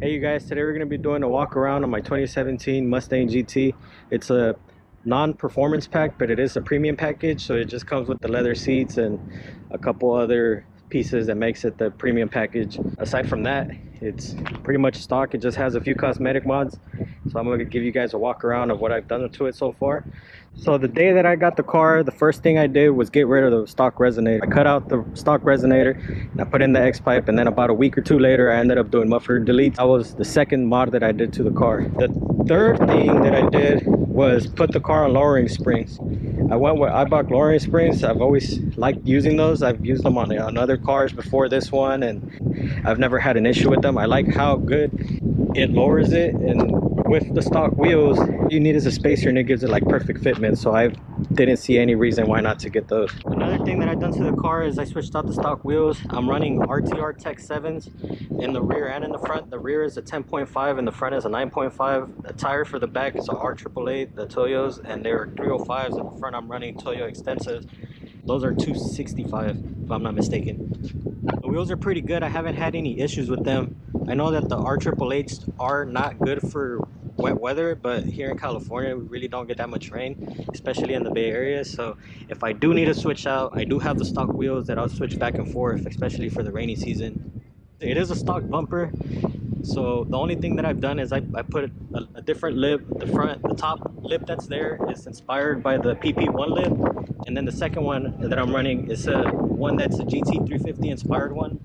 Hey you guys, today we're going to be doing a walk around on my 2017 Mustang GT. It's a non-performance pack, but it is a premium package, so it just comes with the leather seats and a couple other pieces that makes it the premium package. Aside from that, it's pretty much stock. It just has a few cosmetic mods, so I'm going to give you guys a walk around of what I've done to it so far. So the day that I got the car, the first thing I did was get rid of the stock resonator. I cut out the stock resonator and I put in the X pipe, and then about a week or two later I ended up doing muffler deletes. That was the second mod that I did to the car. The third thing that I did was put the car on lowering springs. I went with Ibach lowering springs. I've always liked using those. I've used them on other cars before this one, and I've never had an issue with them. I like how good it lowers it, and with the stock wheels, you need is a spacer, and it gives it like perfect fitment, so I didn't see any reason why not to get those. Another thing that I've done to the car is I switched out the stock wheels. I'm running RTR Tech 7s in the rear and in the front. The rear is a 10.5 and the front is a 9.5. The tire for the back is a R888, the Toyos, and they're 305s. In the front I'm running Toyo Extensives. Those are 265 if I'm not mistaken. The wheels are pretty good. I haven't had any issues with them. I know that the R888s are not good for wet weather, but here in California we really don't get that much rain, especially in the Bay Area. So if I do need to switch out, I do have the stock wheels that I'll switch back and forth, especially for the rainy season. It is a stock bumper, so the only thing that I've done is I put a different lip. The top lip that's there is inspired by the PP1 lip, and then the second one that I'm running is one that's a GT350 inspired one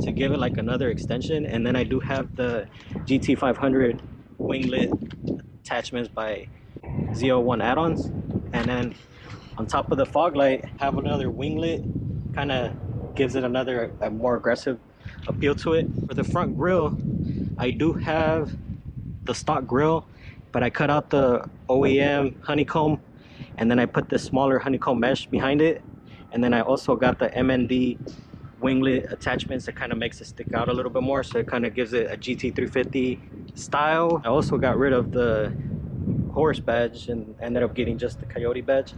to give it like another extension. And then I do have the GT500 winglet attachments by Z01 add-ons, and then on top of the fog light have another winglet, kind of gives it a more aggressive appeal to it. For the front grille, I do have the stock grille, but I cut out the OEM honeycomb, and then I put the smaller honeycomb mesh behind it, and then I also got the MND winglet attachments that kind of makes it stick out a little bit more, so it kind of gives it a GT350 style. I also got rid of the horse badge and ended up getting just the Coyote badge.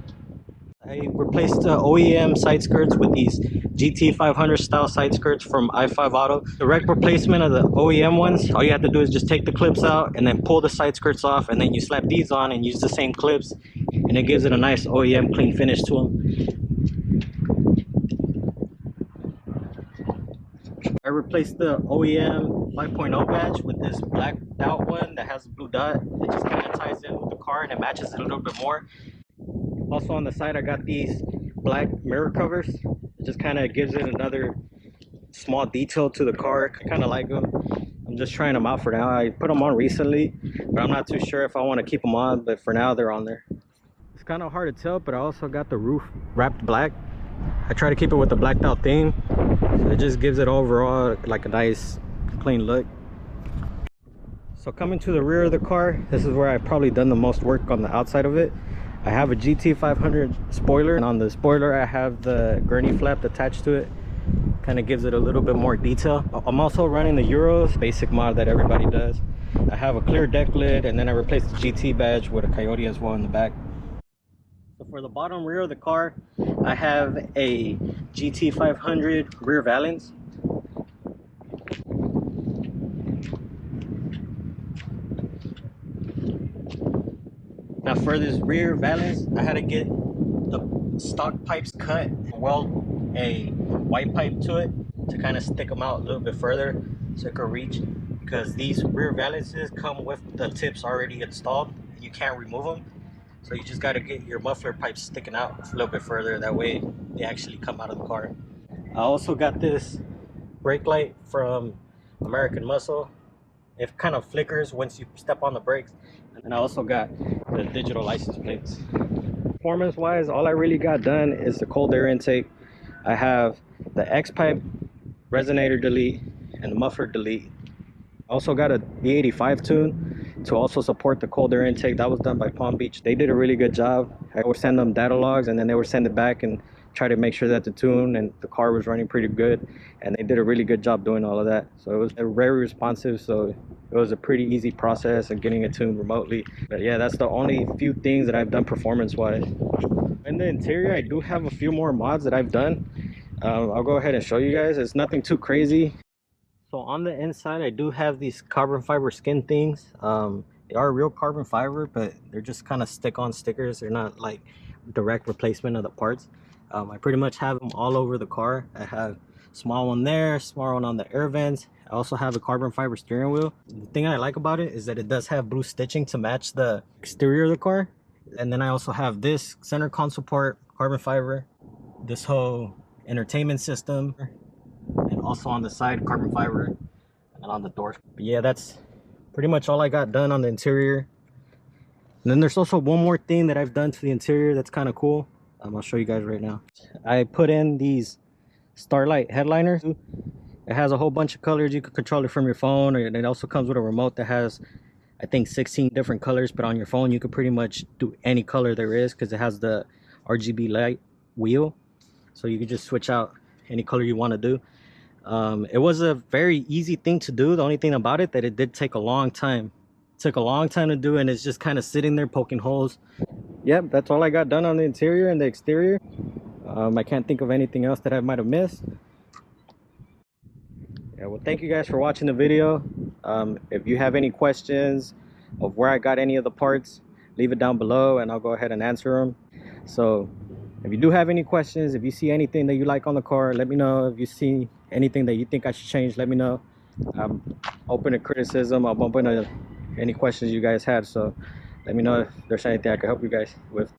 I replaced the OEM side skirts with these GT500 style side skirts from i5 Auto. Direct replacement of the OEM ones. All you have to do is just take the clips out and then pull the side skirts off, and then you slap these on and use the same clips, and it gives it a nice OEM clean finish to them. I replaced the OEM 5.0 badge with this blacked out one that has a blue dot. It just kind of ties in with the car and it matches it a little bit more. Also on the side I got these black mirror covers. It just kind of gives it another small detail to the car. I kind of like them. I'm just trying them out for now. I put them on recently, but I'm not too sure if I want to keep them on, but for now they're on there. It's kind of hard to tell, but I also got the roof wrapped black. I try to keep it with the blacked out theme, so it just gives it overall like a nice clean look. So coming to the rear of the car, this is where I've probably done the most work on the outside of it. I have a GT500 spoiler, and on the spoiler I have the gurney flap attached to it. Kind of gives it a little bit more detail. I'm also running the Euros basic mod that everybody does. I have a clear deck lid, and then I replaced the GT badge with a Coyote as well in the back. So for the bottom rear of the car, I have a GT500 rear valance. Now for this rear valance, I had to get the stock pipes cut, weld a white pipe to it to kind of stick them out a little bit further so it could reach, because these rear valances come with the tips already installed. You can't remove them. So you just got to get your muffler pipes sticking out a little bit further. That way they actually come out of the car. I also got this brake light from American Muscle. It kind of flickers once you step on the brakes. And I also got the digital license plates. Performance wise, all I really got done is the cold air intake. I have the X pipe resonator delete and the muffler delete. I also got a E85 tune to also support the cold air intake. That was done by Palm Beach. They did a really good job. I would send them data logs, and then they would send it back and try to make sure that the tune and the car was running pretty good, and they did a really good job doing all of that. So it was very responsive, so it was a pretty easy process of getting it tuned remotely. But yeah, that's the only few things that I've done performance wise. In the interior, I do have a few more mods that I've done. I'll go ahead and show you guys. It's nothing too crazy. So on the inside, I do have these carbon fiber skin things. They are real carbon fiber, but they're just kind of stick-on stickers. They're not like direct replacement of the parts. I pretty much have them all over the car. I have small one there, small one on the air vents. I also have a carbon fiber steering wheel. The thing I like about it is that it does have blue stitching to match the exterior of the car. And then I also have this center console part, carbon fiber, this whole entertainment system, and also on the side carbon fiber, and on the door. But yeah, that's pretty much all I got done on the interior. And then there's also one more thing that I've done to the interior that's kind of cool. I'll show you guys right now. I put in these Starlight headliners. It has a whole bunch of colors. You can control it from your phone, and it also comes with a remote that has, I think, 16 different colors. But on your phone you can pretty much do any color there is, because it has the RGB light wheel, so you can just switch out any color you want to do. It was a very easy thing to do. The only thing about it that it did take a long time. It took a long time to do, and it's just kind of sitting there poking holes. Yep, that's all I got done on the interior and the exterior. I can't think of anything else that I might have missed. Yeah, well, thank you guys for watching the video. If you have any questions of where I got any of the parts, leave it down below and I'll go ahead and answer them. So if you do have any questions, if you see anything that you like on the car, let me know. If you see anything that you think I should change, let me know. I'm open to criticism. I'm open to any questions you guys have. So let me know if there's anything I can help you guys with.